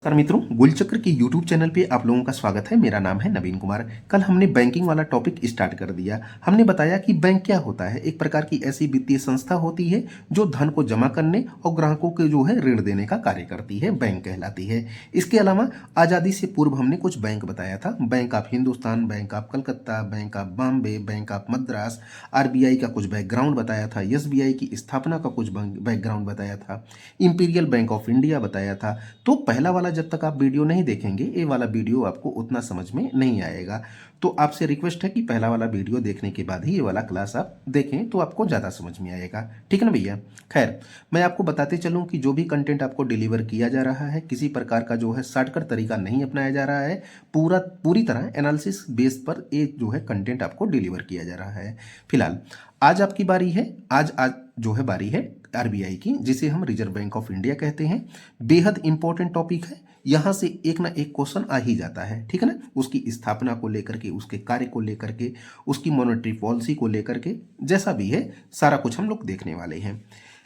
नमस्कार मित्रों, गुलचक्र के YouTube चैनल पे आप लोगों का स्वागत है। मेरा नाम है नवीन कुमार। कल हमने बैंकिंग वाला टॉपिक स्टार्ट कर दिया। हमने बताया कि बैंक क्या होता है। एक प्रकार की ऐसी वित्तीय संस्था होती है जो धन को जमा करने और ग्राहकों के जो है ऋण देने का कार्य करती है, बैंक कहलाती है। इसके अलावा आज़ादी से पूर्व हमने कुछ बैंक बताया था। Bank of Hindustan, bank of Calcutta, bank of Bombay, bank of Madras, RBI का कुछ बैकग्राउंड बताया था, SBI की स्थापना का कुछ बैकग्राउंड बताया था, इंपीरियल बैंक ऑफ इंडिया बताया था। तो पहला वाला जब तक आप वीडियो नहीं देखेंगे, ये वाला वीडियो आपको उतना समझ में नहीं आएगा। तो आपसे रिक्वेस्ट है कि पहला वाला वीडियो देखने के बाद ही ये वाला क्लास आप देखें, तो आपको ज़्यादा समझ में आएगा। ठीक है ना भैया। खैर, मैं आपको बताते चलूँ कि जो भी कंटेंट आपको डिलीवर किया जा रहा है, किसी प्रकार का जो है शॉर्टकट तरीका नहीं अपनाया जा रहा है। पूरी तरह एनालिसिस बेस पर ये जो है कंटेंट आपको डिलीवर किया जा रहा है। फिलहाल आज आपकी बारी है। आज जो है बारी है RBI की, जिसे हम रिजर्व बैंक ऑफ इंडिया कहते हैं। बेहद इंपॉर्टेंट टॉपिक है। यहाँ से एक ना एक क्वेश्चन आ ही जाता है। ठीक है ना। उसकी स्थापना को लेकर के, उसके कार्य को लेकर के, उसकी मॉनेटरी पॉलिसी को लेकर के, जैसा भी है सारा कुछ हम लोग देखने वाले हैं।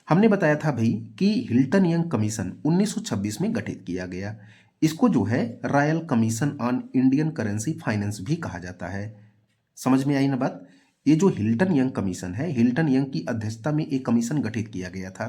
हमने बताया था भाई कि हिल्टन यंग कमीशन 1926 में गठित किया गया। इसको जो है royal commission on Indian currency finance भी कहा जाता है। समझ में आई ना बात। ये जो हिल्टन यंग कमीशन है, हिल्टन यंग की अध्यक्षता में एक कमीशन गठित किया गया था।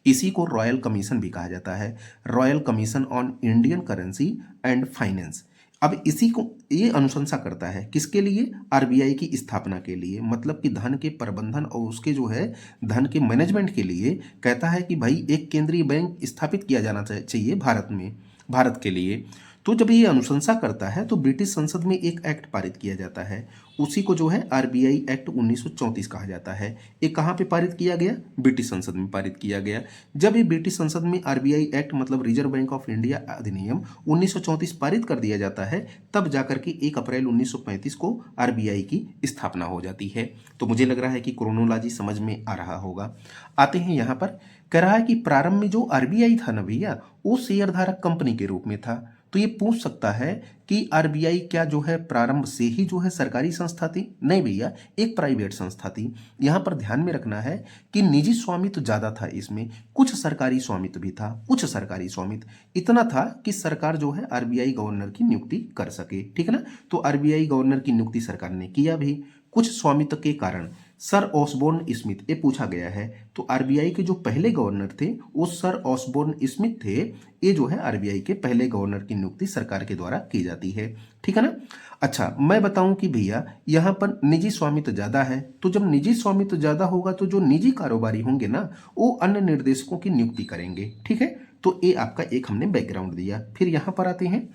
इसी को रॉयल कमीशन भी कहा जाता है, royal commission on Indian currency and finance. अब इसी को ये अनुशंसा करता है किसके लिए? RBI की स्थापना के लिए, मतलब कि धन के प्रबंधन और उसके जो है धन के मैनेजमेंट के लिए। कहता है कि भाई एक केंद्रीय बैंक स्थापित किया जाना चाहिए भारत में, भारत के लिए। तो जब ये अनुशंसा करता है तो ब्रिटिश संसद में एक एक्ट पारित किया जाता है। उसी को जो है RBI एक्ट 1934 कहा जाता है। ये कहाँ पे पारित किया गया? ब्रिटिश संसद में पारित किया गया। जब ये ब्रिटिश संसद में RBI एक्ट मतलब रिजर्व बैंक ऑफ इंडिया अधिनियम 1934 पारित कर दिया जाता है, तब जाकर के 1 अप्रैल 1935 को RBI की स्थापना हो जाती है। तो मुझे लग रहा है कि क्रोनोलॉजी समझ में आ रहा होगा। आते हैं यहाँ पर। कह रहा है कि प्रारंभ में जो RBI था ना भैया, वो शेयरधारक कंपनी के रूप में था। तो ये पूछ सकता है कि RBI क्या जो है प्रारंभ से ही जो है सरकारी संस्था थी? नहीं भैया, एक प्राइवेट संस्था थी। यहाँ पर ध्यान में रखना है कि निजी स्वामित्व ज़्यादा था इसमें, कुछ सरकारी स्वामित्व भी था, कुछ सरकारी स्वामित्व इतना था कि सरकार जो है RBI गवर्नर की नियुक्ति कर सके। ठीक है ना। तो RBI गवर्नर की नियुक्ति सरकार ने किया भी, कुछ स्वामित्व के कारण। सर ऑसबोर्न स्मिथ, ये पूछा गया है। तो RBI के जो पहले गवर्नर थे वो सर ऑसबोर्न स्मिथ थे। ये जो है RBI के पहले गवर्नर की नियुक्ति सरकार के द्वारा की जाती है। ठीक है ना। अच्छा, मैं बताऊं कि भैया यहाँ पर निजी स्वामित्व ज़्यादा है। तो जब निजी स्वामित्व ज़्यादा होगा तो जो निजी कारोबारी होंगे ना, वो अन्य निर्देशकों की नियुक्ति करेंगे। ठीक है। तो ये आपका एक हमने बैकग्राउंड दिया। फिर यहाँ पर आते हैं।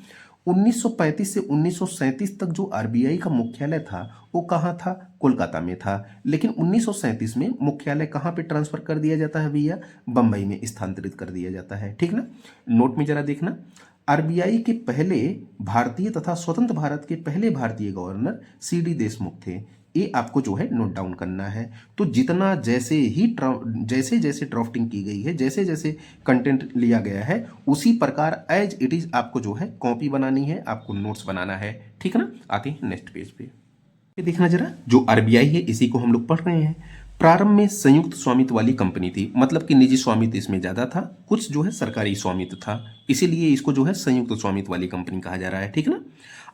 1935 से 1937 तक जो RBI का मुख्यालय था वो कहाँ था? कोलकाता में था। लेकिन 1937 में मुख्यालय कहाँ पे ट्रांसफर कर दिया जाता है भैया? बम्बई में स्थानांतरित कर दिया जाता है। ठीक ना। नोट में जरा देखना। RBI के पहले भारतीय तथा स्वतंत्र भारत के पहले भारतीय गवर्नर CD देशमुख थे। ये आपको जो है नोट डाउन करना है। तो जितना जैसे जैसे ड्राफ्टिंग की गई है, जैसे जैसे कंटेंट लिया गया है, उसी प्रकार एज इट इज आपको जो है कॉपी बनानी है, आपको नोट्स बनाना है। ठीक है ना। आते हैं नेक्स्ट पेज पे। ये देखना जरा, जो RBI है इसी को हम लोग पढ़ रहे हैं। प्रारंभ में संयुक्त स्वामित्व वाली कंपनी थी, मतलब कि निजी स्वामित्व इसमें ज्यादा था, कुछ जो है सरकारी स्वामित्व था, इसीलिए इसको जो है संयुक्त स्वामित्व वाली कंपनी कहा जा रहा है। ठीक ना।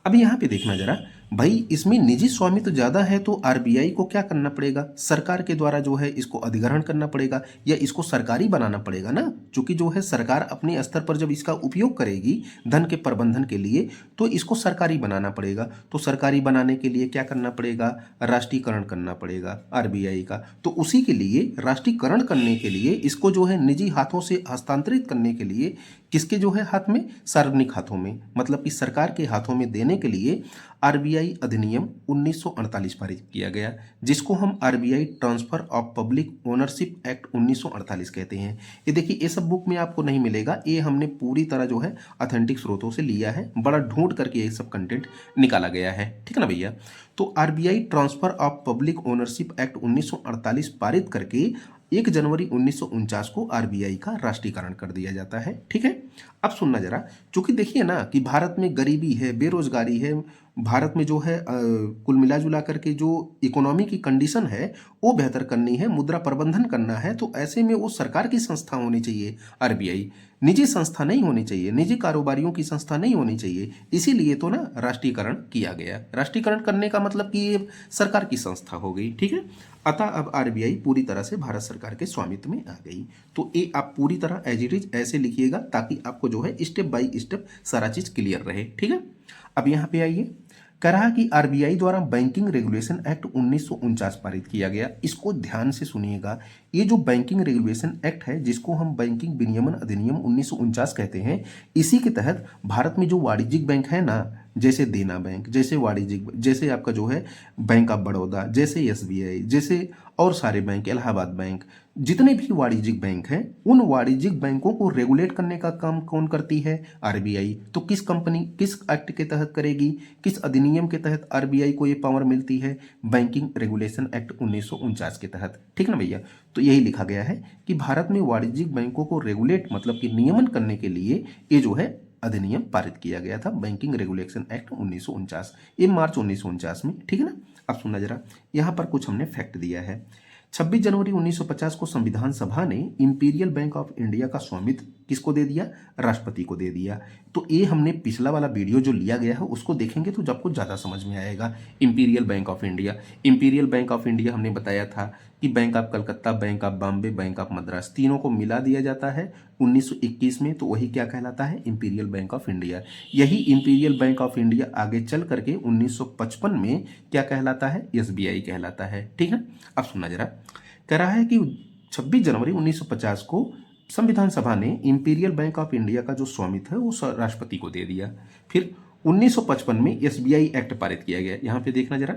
अब यहाँ पे देखना जरा, भाई इसमें निजी स्वामित्व ज्यादा है तो RBI को क्या करना पड़ेगा? सरकार के द्वारा जो है इसको अधिग्रहण करना पड़ेगा या इसको सरकारी बनाना पड़ेगा ना। क्योंकि जो है सरकार अपने स्तर पर जब इसका उपयोग करेगी धन के प्रबंधन के लिए, तो इसको सरकारी बनाना पड़ेगा। तो सरकारी बनाने के लिए क्या करना पड़ेगा? राष्ट्रीयकरण करना पड़ेगा RBI का। तो उसी के लिए राष्ट्रीयकरण करने के लिए इसको जो है निजी हाथों से हस्तांतरित करने के लिए किसके जो है हाथ में? सार्वजनिक हाथों में, मतलब कि सरकार के हाथों में देने के लिए RBI अधिनियम 1948 पारित किया गया, जिसको हम RBI transfer of public ownership act 1948 कहते हैं। ये देखिए, ये सब बुक में आपको नहीं मिलेगा, ये हमने पूरी तरह जो है ऑथेंटिक स्रोतों से लिया है, बड़ा ढूंढ करके ये सब कंटेंट निकाला गया है। ठीक है ना भैया। तो RBI transfer of public ownership act 1948 पारित करके 1 जनवरी 1949 को RBI का राष्ट्रीयकरण कर दिया जाता है। ठीक है। अब सुनना जरा, क्योंकि देखिए ना कि भारत में गरीबी है, बेरोजगारी है, भारत में जो है कुल मिला जुला करके जो इकोनॉमी की कंडीशन है वो बेहतर करनी है, मुद्रा प्रबंधन करना है, तो ऐसे में वो सरकार की संस्था होनी चाहिए आरबीआई, निजी संस्था नहीं होनी चाहिए, निजी कारोबारियों की संस्था नहीं होनी चाहिए। इसीलिए तो ना राष्ट्रीयकरण किया गया। राष्ट्रीयकरण करने का मतलब कि ये सरकार की संस्था हो गई, ठीक है। अतः अब आरबीआई पूरी तरह से भारत सरकार के स्वामित्व में आ गई। तो ये आप पूरी तरह एज इट इज ऐसे लिखिएगा ताकि आपको जो है स्टेप बाय स्टेप सारा चीज क्लियर रहे, ठीक है। अब यहाँ पे आइए, कह रहा कि आरबीआई द्वारा बैंकिंग रेगुलेशन एक्ट 1949 पारित किया गया। इसको ध्यान से सुनिएगा। ये जो बैंकिंग रेगुलेशन एक्ट है, जिसको हम बैंकिंग विनियमन अधिनियम 1949 कहते हैं, इसी के तहत भारत में जो वाणिज्यिक बैंक है ना, जैसे देना बैंक, जैसे वाणिज्यिक, जैसे आपका जो है बैंक ऑफ बड़ौदा, जैसे एसबीआई, जैसे और सारे बैंक, इलाहाबाद बैंक, जितने भी वाणिज्यिक बैंक हैं, उन वाणिज्यिक बैंकों को रेगुलेट करने का काम कौन करती है? आरबीआई। तो किस कंपनी, किस एक्ट के तहत करेगी, किस अधिनियम के तहत आरबीआई को ये पावर मिलती है? बैंकिंग रेगुलेशन एक्ट 1949 के तहत, ठीक ना भैया। तो यही लिखा गया है कि भारत में वाणिज्यिक बैंकों को रेगुलेट मतलब कि नियमन करने के लिए ये जो है अधिनियम पारित किया गया था, बैंकिंग रेगुलेशन एक्ट 1949, ये मार्च 1949 में, ठीक है ना। अब सुनना जरा, यहाँ पर कुछ हमने फैक्ट दिया है। 26 जनवरी 1950 को संविधान सभा ने इंपीरियल बैंक ऑफ इंडिया का स्वामित्व किसको दे दिया? राष्ट्रपति को दे दिया। तो ये हमने पिछला वाला वीडियो जो लिया गया है उसको देखेंगे तो आपको ज़्यादा समझ में आएगा। Imperial bank of India, imperial bank of India हमने बताया था कि bank of Calcutta, bank of Bombay, bank of Madras, तीनों को मिला दिया जाता है 1921 में, तो वही क्या कहलाता है? Imperial bank of India. यही इंपीरियल बैंक ऑफ इंडिया आगे चल करके 1955 में क्या कहलाता है? एसबीआई कहलाता है, ठीक है। अब सुनना जरा, कह रहा है कि 26 जनवरी 1950 को संविधान सभा ने इंपीरियल बैंक ऑफ इंडिया का जो स्वामित्व है वो राष्ट्रपति को दे दिया। फिर 1955 में एसबीआई एक्ट पारित किया गया। यहाँ पे देखना जरा,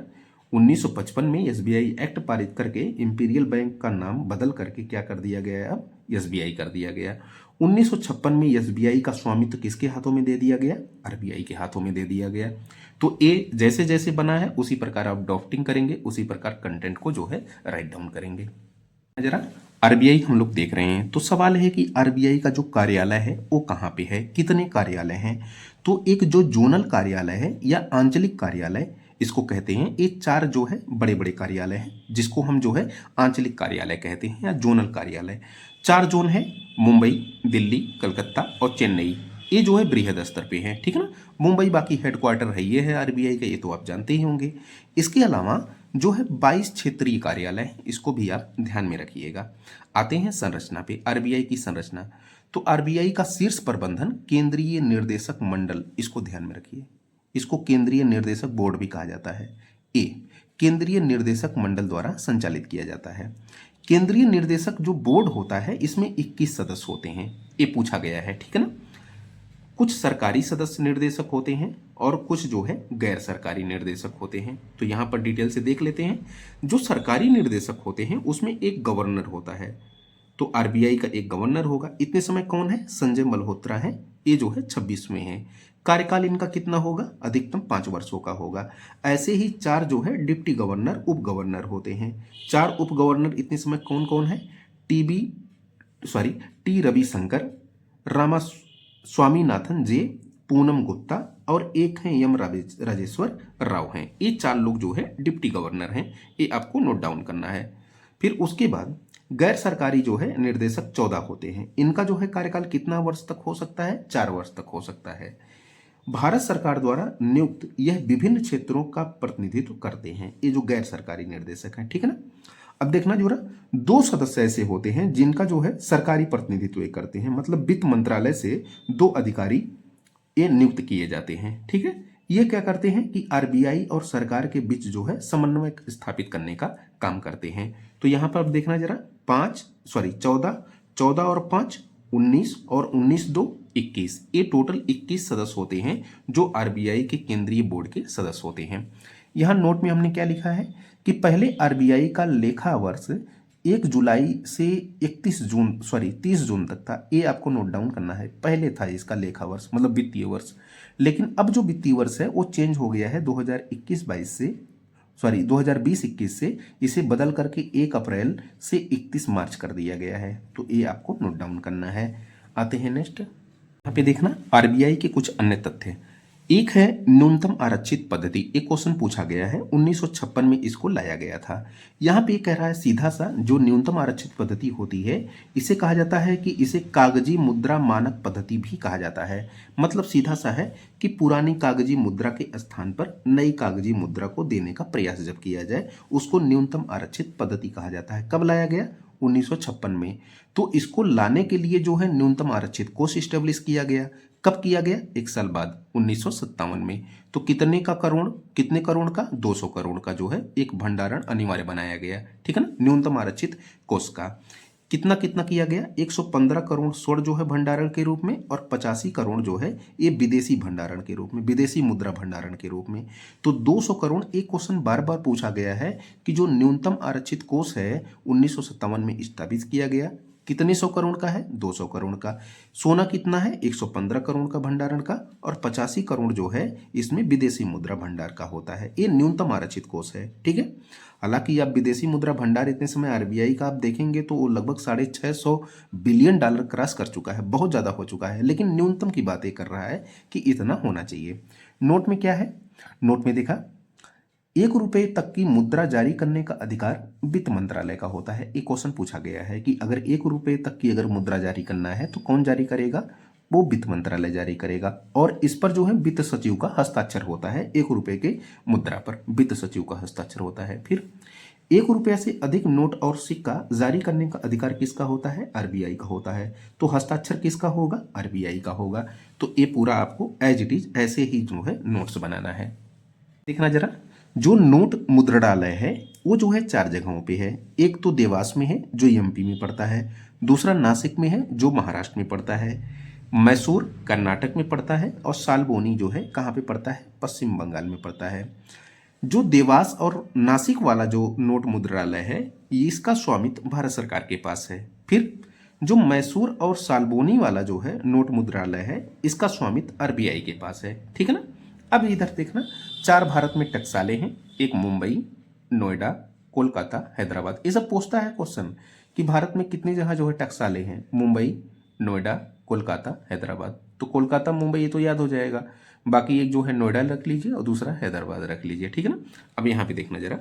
1955 में एसबीआई एक्ट पारित करके इंपीरियल बैंक का नाम बदल करके क्या कर दिया गया है? अब एसबीआई कर दिया गया। 1956 में एसबीआई का स्वामित्व किसके हाथों में दे दिया गया? आरबीआई के हाथों में दे दिया गया। तो ये जैसे जैसे बना है उसी प्रकार आप ड्राफ्टिंग करेंगे, उसी प्रकार कंटेंट को जो है राइट डाउन करेंगे। जरा आरबीआई हम लोग देख रहे हैं, तो सवाल है कि आरबीआई का जो कार्यालय है वो कहाँ पे है, कितने कार्यालय हैं? तो एक जो जोनल कार्यालय है या आंचलिक कार्यालय इसको कहते हैं, ये चार जो है बड़े बड़े कार्यालय हैं जिसको हम जो है आंचलिक कार्यालय कहते हैं या जोनल कार्यालय। चार जोन है, मुंबई, दिल्ली, कलकत्ता और चेन्नई। ये जो है बृहद स्तर पे है, ठीक है ना। मुंबई बाकी हेडक्वार्टर है, ये है आरबीआई का, ये तो आप जानते ही होंगे। इसके अलावा जो है 22 क्षेत्रीय कार्यालय, इसको भी आप ध्यान में रखिएगा। आते हैं संरचना पे, आरबीआई की संरचना। तो आरबीआई का शीर्ष प्रबंधन केंद्रीय निर्देशक मंडल, इसको ध्यान में रखिए, इसको केंद्रीय निर्देशक बोर्ड भी कहा जाता है। ए, केंद्रीय निर्देशक मंडल द्वारा संचालित किया जाता है। केंद्रीय निर्देशक जो बोर्ड होता है इसमें 21 सदस्य होते हैं, ये पूछा गया है, ठीक है ना। कुछ सरकारी सदस्य निर्देशक होते हैं और कुछ जो है गैर सरकारी निर्देशक होते हैं। तो यहाँ पर डिटेल से देख लेते हैं। जो सरकारी निर्देशक होते हैं उसमें एक गवर्नर होता है, तो आरबीआई का एक गवर्नर होगा। इतने समय कौन है? संजय मल्होत्रा है, ये जो है 26वें हैं। कार्यकाल इनका कितना होगा? अधिकतम 5 वर्षों का होगा। ऐसे ही चार जो है डिप्टी गवर्नर, उप गवर्नर होते हैं। चार उप गवर्नर इतने समय कौन कौन है? टी रविशंकर, रामा स्वामीनाथन जे, पूनम गुप्ता और एक हैं एम राजेश्वर राव हैं। ये चार लोग जो है डिप्टी गवर्नर हैं, ये आपको नोट डाउन करना है। फिर उसके बाद गैर सरकारी जो है निर्देशक 14 होते हैं। इनका जो है कार्यकाल कितना वर्ष तक हो सकता है? 4 वर्ष तक हो सकता है। भारत सरकार द्वारा नियुक्त यह विभिन्न क्षेत्रों का प्रतिनिधित्व करते हैं, ये जो गैर सरकारी निर्देशक हैं, ठीक है ना। अब देखना जो रहा, 2 सदस्य ऐसे होते हैं जिनका जो है सरकारी प्रतिनिधित्व करते हैं, मतलब वित्त मंत्रालय से 2 अधिकारी ये नियुक्त किए जाते हैं, ठीक है। ये क्या करते हैं कि आरबीआई और सरकार के बीच जो है समन्वय स्थापित करने का काम करते हैं। तो यहाँ पर अब देखना जरा, 14 और 5 19 और 19 2 21, ये टोटल 21 सदस्य होते हैं जो आरबीआई के केंद्रीय बोर्ड के सदस्य होते हैं। यहाँ नोट में हमने क्या लिखा है कि पहले आरबीआई का लेखा वर्ष 1 जुलाई से 30 जून तक था। ये आपको नोट डाउन करना है। पहले था इसका लेखा वर्ष मतलब वित्तीय वर्ष, लेकिन अब जो वित्तीय वर्ष है वो चेंज हो गया है 2020-21 से इसे बदल करके 1 अप्रैल से 31 मार्च कर दिया गया है। तो ये आपको नोट डाउन करना है। आते हैं नेक्स्ट, यहाँ पे देखना आरबीआई के कुछ अन्य तथ्य। एक है न्यूनतम आरक्षित पद्धति। एक क्वेश्चन पूछा गया है 1956 में इसको लाया गया था। यहाँ पे कह रहा है सीधा सा जो न्यूनतम आरक्षित पद्धति होती है इसे कहा जाता है कि इसे कागजी मुद्रा मानक पद्धति भी कहा जाता है। मतलब सीधा सा है कि पुरानी कागजी मुद्रा के स्थान पर नई कागजी मुद्रा को देने का प्रयास जब किया जाए उसको न्यूनतम आरक्षित पद्धति कहा जाता है। कब लाया गया? 1956 में। तो इसको लाने के लिए जो है न्यूनतम आरक्षित कोष स्टेब्लिश किया गया। कब किया गया? एक साल बाद 1957 में। तो कितने करोड़ का? 200 करोड़ का जो है एक भंडारण अनिवार्य बनाया गया। ठीक है ना, न्यूनतम आरक्षित कोष का। कितना कितना किया गया? 115 करोड़ स्वर्ण जो है भंडारण के रूप में और 85 करोड़ जो है ये विदेशी भंडारण के रूप में, विदेशी मुद्रा भंडारण के रूप में। तो 200 करोड़। एक क्वेश्चन बार बार पूछा गया है कि जो न्यूनतम आरक्षित कोष है 1957 में स्थापित किया गया, कितने 100 करोड़ का है? 200 करोड़ का। सोना कितना है? 115 करोड़ का भंडारण का और 85 करोड़ जो है इसमें विदेशी मुद्रा भंडार का होता है। ये न्यूनतम आरक्षित कोष है। ठीक है। हालांकि आप विदेशी मुद्रा भंडार इतने समय आरबीआई का आप देखेंगे तो वो लगभग 650 बिलियन डॉलर क्रॉस कर चुका है, बहुत ज़्यादा हो चुका है। लेकिन न्यूनतम की बातें कर रहा है कि इतना होना चाहिए। नोट में क्या है? नोट में देखा 1 रुपये तक की मुद्रा जारी करने का अधिकार वित्त मंत्रालय का होता है। एक क्वेश्चन पूछा गया है कि अगर 1 रुपये तक की अगर मुद्रा जारी करना है तो कौन जारी करेगा? वो वित्त मंत्रालय जारी करेगा। और इस पर जो है वित्त सचिव का हस्ताक्षर होता है। 1 रुपये के मुद्रा पर वित्त सचिव का हस्ताक्षर होता है। फिर 1 रुपया से अधिक नोट और सिक्का जारी करने का अधिकार किसका होता है? आरबीआई का होता है। तो हस्ताक्षर किसका होगा? आरबीआई का होगा। तो ये पूरा आपको एज इट इज ऐसे ही जो है नोट्स बनाना है। देखना जरा, जो नोट मुद्रणालय है वो जो है 4 जगहों पे है। एक तो देवास में है जो एमपी में पड़ता है, दूसरा नासिक में है जो महाराष्ट्र में पड़ता है, मैसूर कर्नाटक में पड़ता है और सालबोनी जो है कहाँ पे पड़ता है? पश्चिम बंगाल में पड़ता है। जो देवास और नासिक वाला जो नोट मुद्रालय है इसका स्वामित्व भारत सरकार के पास है। फिर जो मैसूर और सालबोनी वाला जो है नोट मुद्रालय है इसका स्वामित्व आरबीआई के पास है। ठीक है ना। अब इधर देखना 4 भारत में टकसालें हैं। एक मुंबई, नोएडा, कोलकाता, हैदराबाद। ये सब पूछता है क्वेश्चन कि भारत में कितनी जगह जो है टकसालें हैं? मुंबई, नोएडा, कोलकाता, हैदराबाद। तो कोलकाता मुंबई ये तो याद हो जाएगा। बाकी एक जो है नोएडा रख लीजिए और दूसरा हैदराबाद रख लीजिए। ठीक है ना। अब यहाँ पे देखना जरा,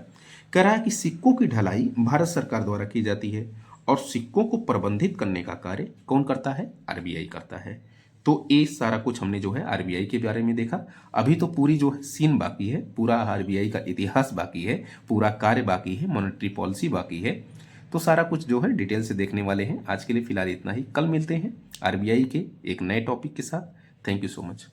कह रहा है कि सिक्कों की ढलाई भारत सरकार द्वारा की जाती है और सिक्कों को प्रबंधित करने का कार्य कौन करता है? आरबीआई करता है। तो ये सारा कुछ हमने जो है आरबीआई के बारे में देखा। अभी तो पूरी जो है सीन बाकी है, पूरा आरबीआई का इतिहास बाकी है, पूरा कार्य बाकी है, मॉनेटरी पॉलिसी बाकी है। तो सारा कुछ जो है डिटेल से देखने वाले हैं। आज के लिए फिलहाल इतना ही। कल मिलते हैं आरबीआई के एक नए टॉपिक के साथ। Thank you so much.